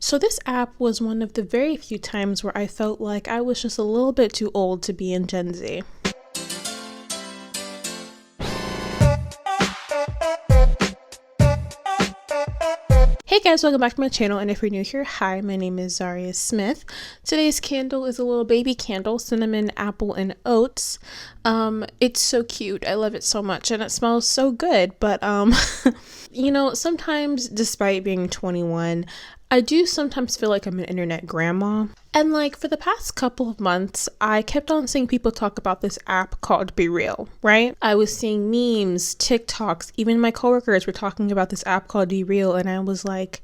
So this app was one of the very few times where I felt like I was just a little bit too old to be in Gen Z. Hey guys, welcome back to my channel, and if you're new here, hi, my name is Zhariya Smith. Today's candle is a little baby candle, cinnamon, apple, and oats. It's so cute. I love it so much, and it smells so good, but you know, sometimes despite being 21, I do sometimes feel like I'm an internet grandma. And like for the past couple of months, I kept on seeing people talk about this app called BeReal, right? I was seeing memes, TikToks, even my coworkers were talking about this app called BeReal, and I was like,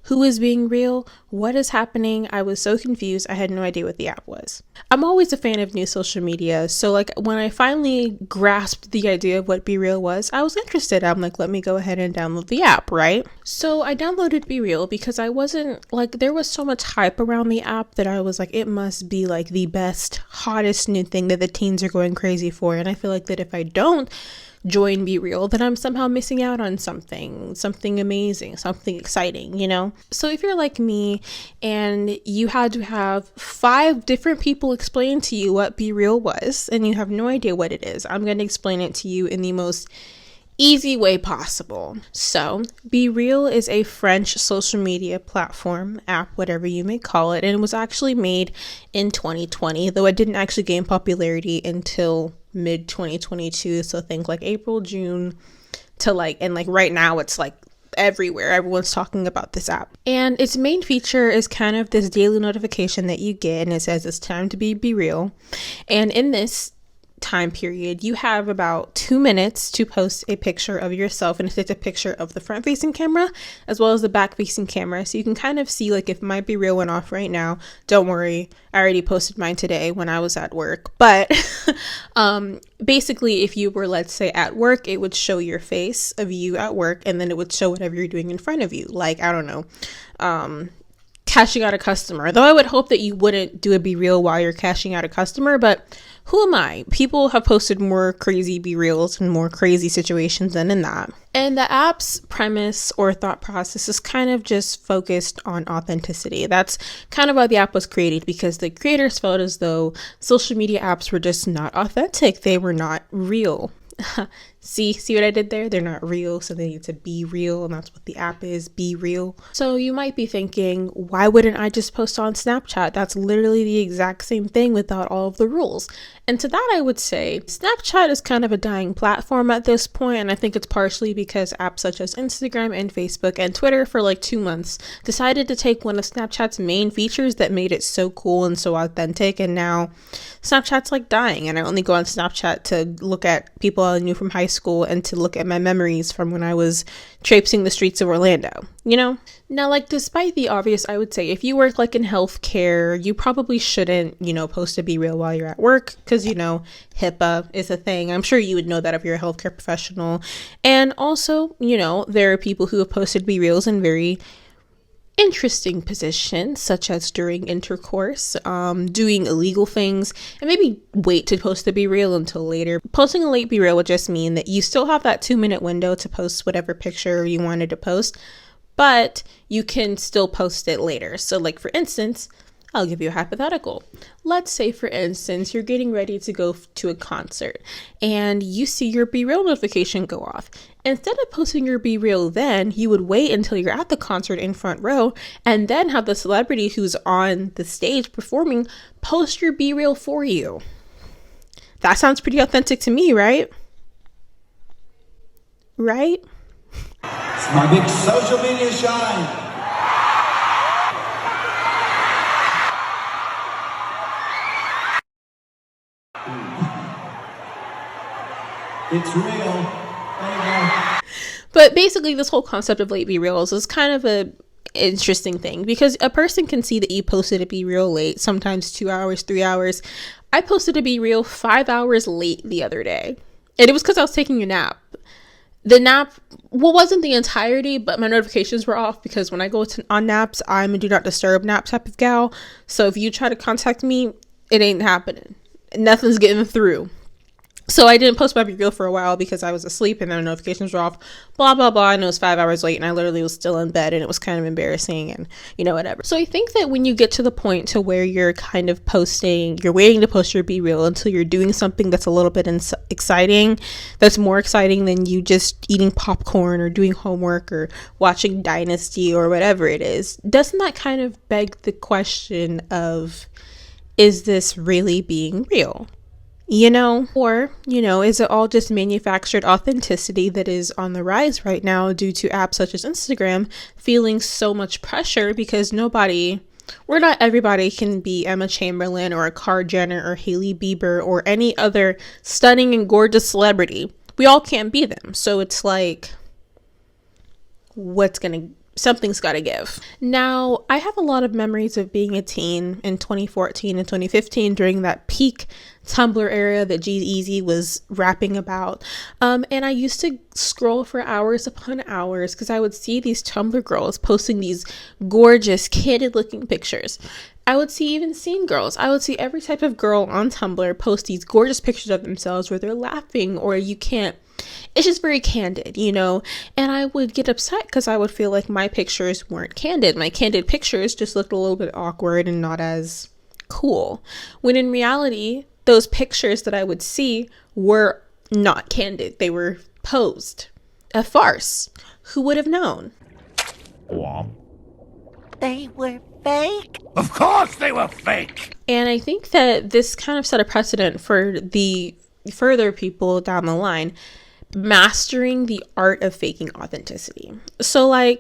who is being real? What is happening? I was so confused. I had no idea what the app was. I'm always a fan of new social media. So like when I finally grasped the idea of what BeReal was, I was interested. I'm like, let me go ahead and download the app, right? So I downloaded BeReal because I wasn't like, there was so much hype around the app that I was like, it must be like the best, hottest new thing that the teens are going crazy for. And I feel like that if I don't join BeReal, then I'm somehow missing out on something amazing, something exciting, you know? So if you're like me and you had to have 5 different people explain to you what BeReal was and you have no idea what it is, I'm going to explain it to you in the most easy way possible. So BeReal is a French social media platform, app, whatever you may call it, and it was actually made in 2020, though it didn't actually gain popularity until mid 2022. So think like April, June to like, and like right now it's like everywhere. Everyone's talking about this app. And its main feature is kind of this daily notification that you get, and it says it's time to be BeReal. And in this time period, you have about 2 minutes to post a picture of yourself, and it's a picture of the front facing camera as well as the back facing camera, so you can kind of see like if my BeReal went off right now. Don't worry, I already posted mine today when I was at work, but basically if you were, let's say, at work, it would show your face of you at work, and then it would show whatever you're doing in front of you, like I don't know, cashing out a customer. Though I would hope that you wouldn't do a BeReal while you're cashing out a customer, but who am I? People have posted more crazy BeReals and more crazy situations than in that. And the app's premise or thought process is kind of just focused on authenticity. That's kind of why the app was created, because the creators felt as though social media apps were just not authentic. They were not real. See what I did there? They're not real, so they need to be real, and that's what the app is, BeReal. So you might be thinking, why wouldn't I just post on Snapchat? That's literally the exact same thing without all of the rules. And to that I would say, Snapchat is kind of a dying platform at this point, and I think it's partially because apps such as Instagram and Facebook and Twitter for like 2 months decided to take one of Snapchat's main features that made it so cool and so authentic, and now Snapchat's like dying, and I only go on Snapchat to look at people I knew from high school and to look at my memories from when I was traipsing the streets of Orlando, you know? Now, like, despite the obvious, I would say if you work like in healthcare, you probably shouldn't, you know, post a BeReal while you're at work, because, you know, HIPAA is a thing. I'm sure you would know that if you're a healthcare professional. And also, you know, there are people who have posted BeReals in very interesting positions, such as during intercourse, doing illegal things, and maybe wait to post the BeReal until later. Posting a late BeReal would just mean that you still have that 2-minute window to post whatever picture you wanted to post, but you can still post it later. So like for instance, I'll give you a hypothetical. Let's say, for instance, you're getting ready to go to a concert and you see your BeReal notification go off. Instead of posting your BeReal then, you would wait until you're at the concert in front row and then have the celebrity who's on the stage performing post your BeReal for you. That sounds pretty authentic to me, right? Right? It's my big social media shine. It's real. But basically, this whole concept of late BeReals is kind of a interesting thing, because a person can see that you posted a BeReal late, sometimes 2 hours, 3 hours. I posted a BeReal 5 hours late the other day, and it was because I was taking a nap. The nap, well, wasn't the entirety, but my notifications were off, because when I go on naps, I'm a do not disturb nap type of gal. So if you try to contact me, it ain't happening. Nothing's getting through. So I didn't post my BeReal for a while because I was asleep and then the notifications were off, blah, blah, blah. And it was 5 hours late and I literally was still in bed and it was kind of embarrassing and, whatever. So I think that when you get to the point to where you're kind of posting, you're waiting to post your BeReal until you're doing something that's a little bit exciting, that's more exciting than you just eating popcorn or doing homework or watching Dynasty or whatever it is, doesn't that kind of beg the question of, is this really being real? Or, is it all just manufactured authenticity that is on the rise right now due to apps such as Instagram feeling so much pressure because not everybody can be Emma Chamberlain or a Kar Jenner or Hailey Bieber or any other stunning and gorgeous celebrity. We all can't be them. So it's like, something's got to give. Now, I have a lot of memories of being a teen in 2014 and 2015 during that peak Tumblr era that G-Eazy was rapping about. And I used to scroll for hours upon hours because I would see these Tumblr girls posting these gorgeous, candid looking pictures. I would see even scene girls. I would see every type of girl on Tumblr post these gorgeous pictures of themselves where they're laughing or it's just very candid, and I would get upset because I would feel like my pictures weren't candid. My candid pictures just looked a little bit awkward and not as cool. When in reality, those pictures that I would see were not candid. They were posed. A farce. Who would have known? They were fake? Of course they were fake! And I think that this kind of set a precedent for the further people down the line mastering the art of faking authenticity. So I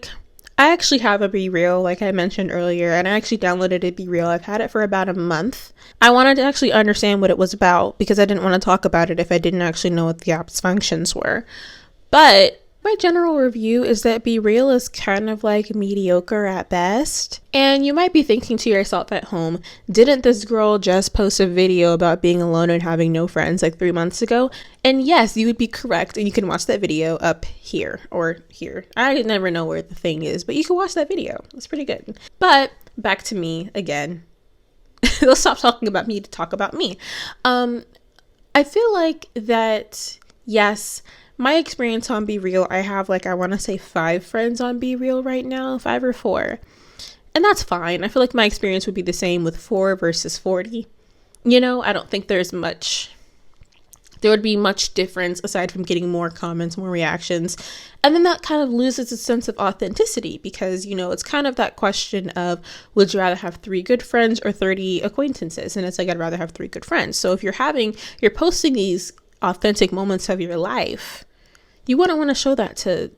actually have a BeReal, like I mentioned earlier, and I actually downloaded a BeReal. I've had it for about a month. I wanted to actually understand what it was about because I didn't want to talk about it if I didn't actually know what the app's functions were. But my general review is that BeReal is kind of mediocre at best. And you might be thinking to yourself at home, didn't this girl just post a video about being alone and having no friends 3 months ago? And yes, you would be correct. And you can watch that video up here or here. I never know where the thing is, but you can watch that video. It's pretty good. But back to me again. Let's stop talking about me to talk about me. I feel like that, yes, my experience on BeReal, I have I want to say 5 friends on BeReal right now, 5 or 4. And that's fine. I feel like my experience would be the same with 4 versus 40. I don't think there would be much difference aside from getting more comments, more reactions. And then that kind of loses a sense of authenticity because, it's kind of that question of, would you rather have 3 good friends or 30 acquaintances? And it's I'd rather have 3 good friends. So if you're posting these authentic moments of your life, you wouldn't want to show that to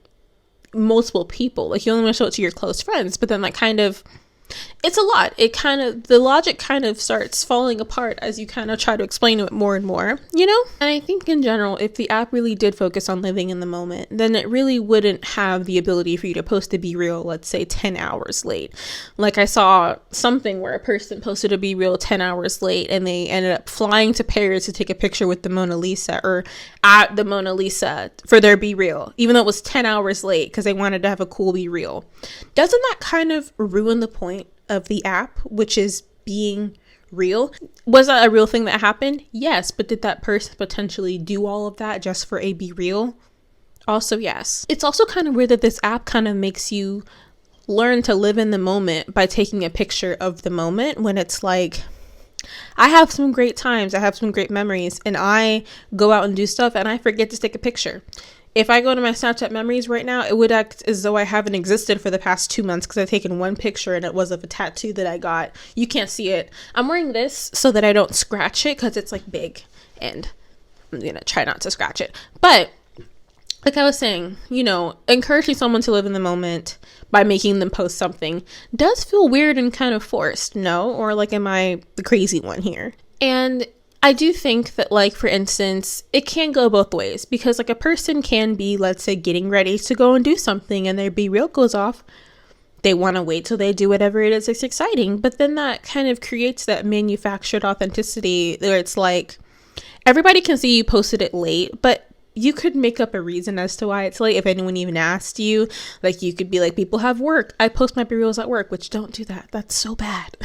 multiple people. You only want to show it to your close friends, but then it's a lot. The logic kind of starts falling apart as you kind of try to explain it more and more, And I think in general, if the app really did focus on living in the moment, then it really wouldn't have the ability for you to post a BeReal, let's say 10 hours late. I saw something where a person posted a BeReal 10 hours late and they ended up flying to Paris to take a picture with the Mona Lisa or at the Mona Lisa for their BeReal, even though it was 10 hours late because they wanted to have a cool BeReal. Doesn't that kind of ruin the point of the app, which is being real? Was that a real thing that happened? Yes, but did that person potentially do all of that just for a BeReal? Also, yes. It's also kind of weird that this app kind of makes you learn to live in the moment by taking a picture of the moment when it's I have some great times, I have some great memories, and I go out and do stuff and I forget to take a picture. If I go to my Snapchat memories right now, it would act as though I haven't existed for the past 2 months because I've taken one picture and it was of a tattoo that I got. You can't see it. I'm wearing this so that I don't scratch it because it's big and I'm going to try not to scratch it. But like I was saying, encouraging someone to live in the moment by making them post something does feel weird and kind of forced, no? Or am I the crazy one here? And I do think that, for instance, it can go both ways because, a person can be, let's say, getting ready to go and do something and their BeReal goes off. They want to wait till they do whatever it is that's exciting. But then that kind of creates that manufactured authenticity where it's everybody can see you posted it late, but you could make up a reason as to why it's late if anyone even asked you. You could be people have work. I post my BeReals at work, which don't do that. That's so bad.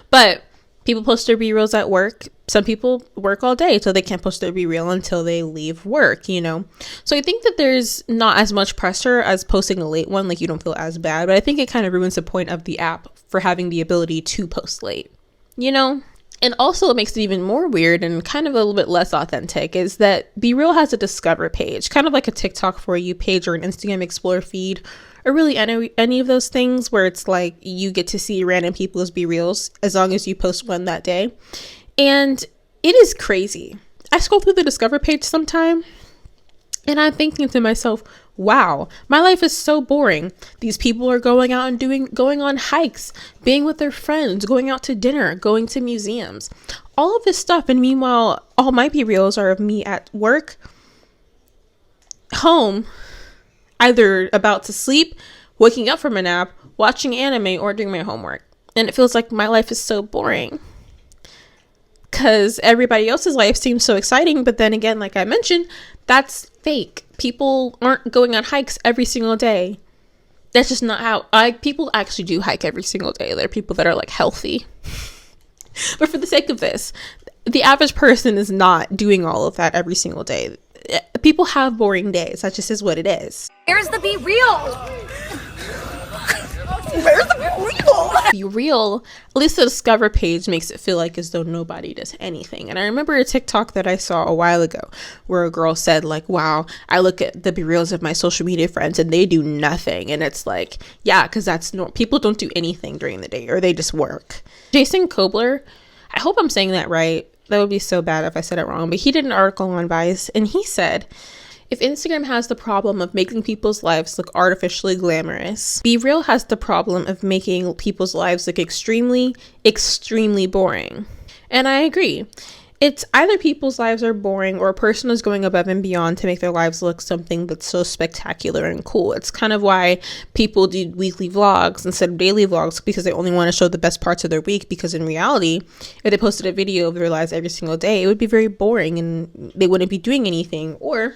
But People post their BeReals at work. Some people work all day, so they can't post their BeReal until they leave work, you know? So I think that there's not as much pressure as posting a late one, like you don't feel as bad, but I think it kind of ruins the point of the app for having the ability to post late, you know? And also what makes it even more weird and kind of a little bit less authentic is that BeReal has a discover page, kind of like a TikTok for you page or an Instagram Explore feed, or really any of those things where it's like you get to see random people's BeReals as long as you post one that day. And it is crazy. I scroll through the discover page sometime and I'm thinking to myself, wow, my life is so boring. These people are going out and going on hikes, being with their friends, going out to dinner, going to museums, all of this stuff. And meanwhile, all my BeReals are of me at work, home, either about to sleep, waking up from a nap, watching anime, or doing my homework. And it feels like my life is so boring because everybody else's life seems so exciting. But then again, like I mentioned, that's fake. People aren't going on hikes every single day. That's just not how people actually do hike every single day. There are people that are like healthy. But for the sake of this, the average person is not doing all of that every single day. People have boring days. That just is what it is. Here's the BeReal. Where's the BeReal? BeReal, at least the discover page makes it feel like as though nobody does anything. And I remember a TikTok that I saw a while ago where a girl said like, wow, I look at the BeReals of my social media friends and they do nothing. And it's like, yeah, because that's people don't do anything during the day or they just work. Jason Kobler, I hope I'm saying that right. That would be so bad if I said it wrong, but he did an article on Vice and he said, if Instagram has the problem of making people's lives look artificially glamorous, BeReal has the problem of making people's lives look extremely, extremely boring. And I agree. It's either people's lives are boring or a person is going above and beyond to make their lives look something that's so spectacular and cool. It's kind of why people do weekly vlogs instead of daily vlogs, because they only want to show the best parts of their week, because in reality, if they posted a video of their lives every single day, it would be very boring and they wouldn't be doing anything. Or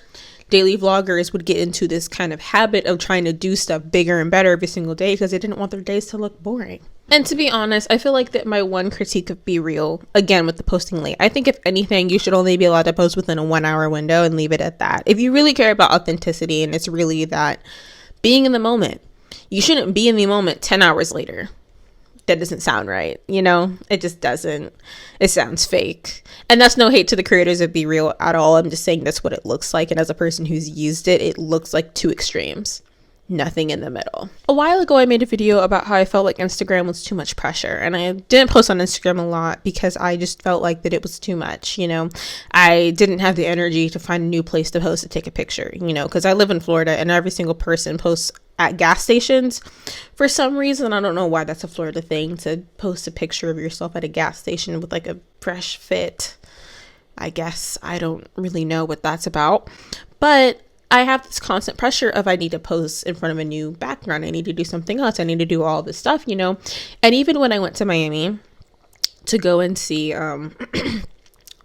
daily vloggers would get into this kind of habit of trying to do stuff bigger and better every single day because they didn't want their days to look boring. And to be honest, I feel like that my one critique of BeReal, again with the posting late, I think if anything, you should only be allowed to post within a 1 hour window and leave it at that. If you really care about authenticity and it's really that being in the moment, you shouldn't be in the moment 10 hours later. That doesn't sound right, you know? It just doesn't. It sounds fake. And that's no hate to the creators of BeReal at all. I'm just saying that's what it looks like. And as a person who's used it, it looks like two extremes. Nothing in the middle. A while ago, I made a video about how I felt like Instagram was too much pressure. And I didn't post on Instagram a lot because I just felt like that it was too much, you know? I didn't have the energy to find a new place to post to take a picture, you know? Because I live in Florida and every single person posts at gas stations. For some reason, I don't know why that's a Florida thing, to post a picture of yourself at a gas station with like a fresh fit. I guess I don't really know what that's about. But I have this constant pressure of I need to post in front of a new background. I need to do something else. I need to do all this stuff, you know? And even when I went to Miami to go and see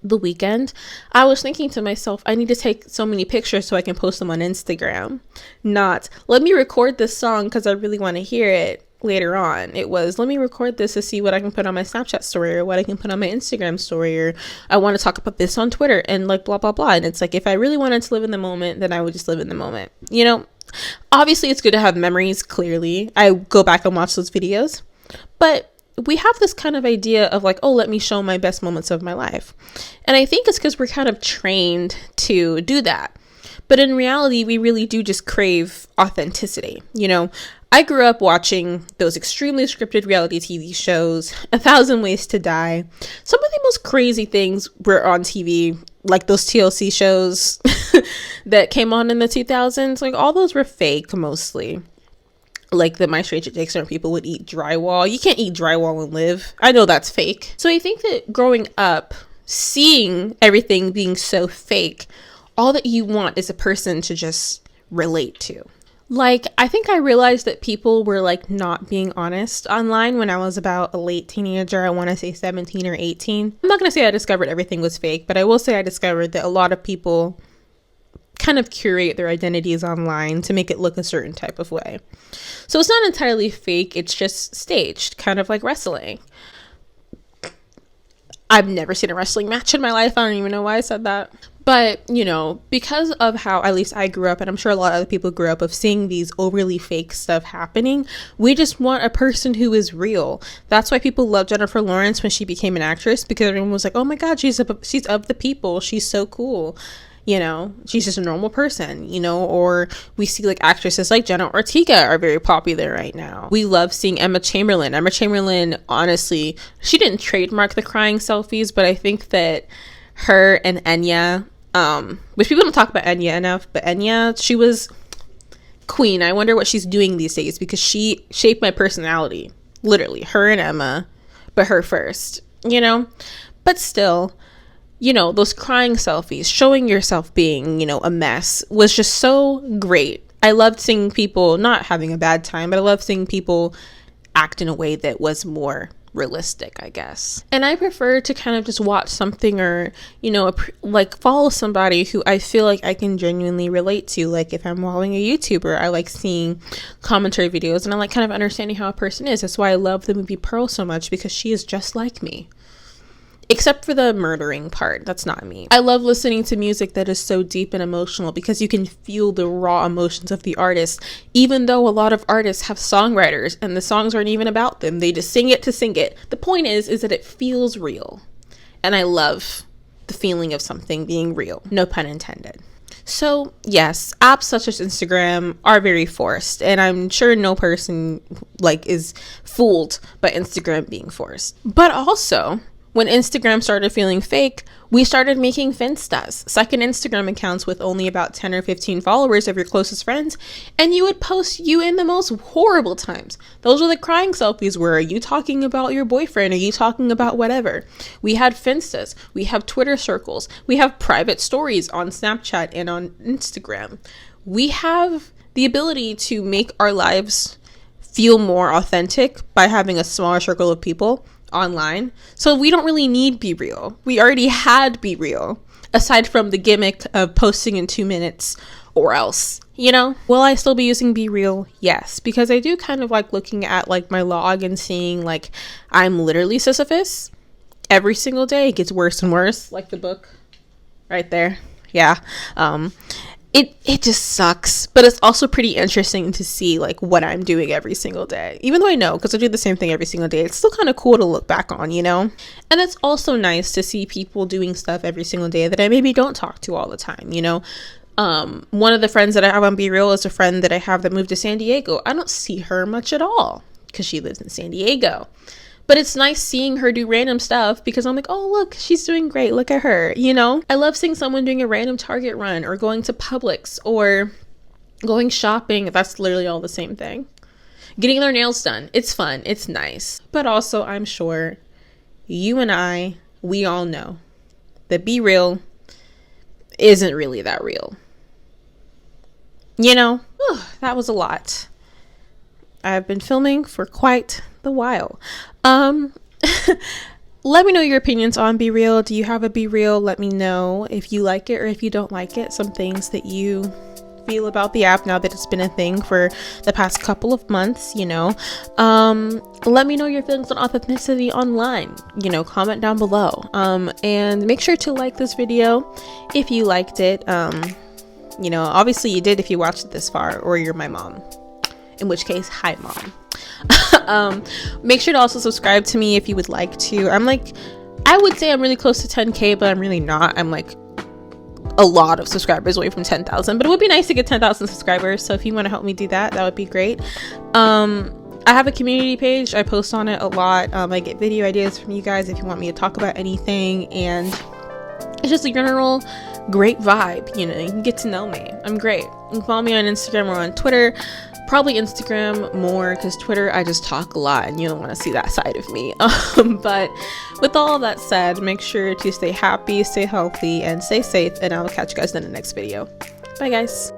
The Weekend, I was thinking to myself, I need to take so many pictures so I can post them on Instagram. Not, let me record this song because I really want to hear it later on. It was, let me record this to see what I can put on my Snapchat story or what I can put on my Instagram story, or I want to talk about this on Twitter and like blah blah blah. And it's like, if I really wanted to live in the moment, then I would just live in the moment, you know? Obviously it's good to have memories. Clearly I go back and watch those videos, but we have this kind of idea of like, oh, let me show my best moments of my life. And I think it's because we're kind of trained to do that. But in reality, we really do just crave authenticity. You know, I grew up watching those extremely scripted reality TV shows, 1,000 Ways to Die. Some of the most crazy things were on TV, like those TLC shows that came on in the 2000s. Like all those were fake mostly. Like the My Strange Addiction, where people would eat drywall. You can't eat drywall and live. I know that's fake. So I think that growing up, seeing everything being so fake, all that you want is a person to just relate to. Like, I think I realized that people were like not being honest online when I was about a late teenager. I want to say 17 or 18. I'm not going to say I discovered everything was fake, but I will say I discovered that a lot of people kind of curate their identities online to make it look a certain type of way. So it's not entirely fake, it's just staged, kind of like wrestling. I've never seen a wrestling match in my life. I don't even know why I said that. But, you know, because of how at least I grew up, and I'm sure a lot of other people grew up, of seeing these overly fake stuff happening, we just want a person who is real. That's why people loved Jennifer Lawrence when she became an actress, because everyone was like, oh my God, she's of the people. She's so cool. You know, she's just a normal person, you know. Or we see like actresses like Jenna Ortega are very popular right now. We love seeing Emma Chamberlain. Emma Chamberlain, honestly, she didn't trademark the crying selfies, but I think that her and Enya, which people don't talk about Enya enough, but Enya, she was queen. I wonder what she's doing these days, because she shaped my personality, literally. Her and Emma, but her first, you know. But still, you know, those crying selfies, showing yourself being, you know, a mess, was just so great. I loved seeing people not having a bad time, but I loved seeing people act in a way that was more realistic, I guess. And I prefer to kind of just watch something, or, you know, like follow somebody who I feel like I can genuinely relate to. Like if I'm following a YouTuber, I like seeing commentary videos, and I like kind of understanding how a person is. That's why I love the movie Pearl so much, because she is just like me. Except for the murdering part. That's not me. I love listening to music that is so deep and emotional, because you can feel the raw emotions of the artist, even though a lot of artists have songwriters and the songs aren't even about them. They just sing it to sing it. The point is that it feels real. And I love the feeling of something being real. No pun intended. So yes, apps such as Instagram are very forced, and I'm sure no person like is fooled by Instagram being forced. But also, when Instagram started feeling fake, we started making Finstas, second Instagram accounts with only about 10 or 15 followers of your closest friends, and you would post you in the most horrible times. Those were the crying selfies. Where are you talking about your boyfriend? Are you talking about whatever? We had Finstas. We have Twitter circles. We have private stories on Snapchat and on Instagram. We have the ability to make our lives feel more authentic by having a smaller circle of people online. So we don't really need BeReal. We already had BeReal, aside from the gimmick of posting in 2 minutes or else, you know. Will I still be using BeReal? Yes, because I do kind of like looking at like my log and seeing like I'm literally Sisyphus. Every single day it gets worse and worse, like the book right there. Yeah. It just sucks, but it's also pretty interesting to see like what I'm doing every single day. Even though I know, because I do the same thing every single day, it's still kind of cool to look back on, you know. And it's also nice to see people doing stuff every single day that I maybe don't talk to all the time, you know. One of the friends that I have on BeReal is a friend that I have that moved to San Diego. I don't see her much at all because she lives in San Diego. But it's nice seeing her do random stuff, because I'm like, oh, look, she's doing great. Look at her, you know? I love seeing someone doing a random Target run, or going to Publix, or going shopping. That's literally all the same thing. Getting their nails done. It's fun. It's nice. But also, I'm sure you and I, we all know that BeReal isn't really that real. You know? Whew, that was a lot. I've been filming for quite the while. Let me know your opinions on BeReal. Do you have a BeReal? Let me know if you like it or if you don't like it. Some things that you feel about the app now that it's been a thing for the past couple of months, you know. Let me know your feelings on authenticity online, you know. Comment down below, and make sure to like this video if you liked it. You know, obviously you did if you watched it this far, or you're my mom, in which case, hi mom. Make sure to also subscribe to me if you would like to. I would say I'm really close to 10K, but I'm really not. I'm like a lot of subscribers away from 10,000, but it would be nice to get 10,000 subscribers. So if you want to help me do that, that would be great. I have a community page. I post on it a lot. I get video ideas from you guys if you want me to talk about anything, and it's just a general great vibe. You know, you can get to know me. I'm great. You can follow me on Instagram or on Twitter. Probably Instagram more, because Twitter I just talk a lot and you don't want to see that side of me. But with all of that said, make sure to stay happy, stay healthy, and stay safe, and I'll catch you guys in the next video. Bye guys.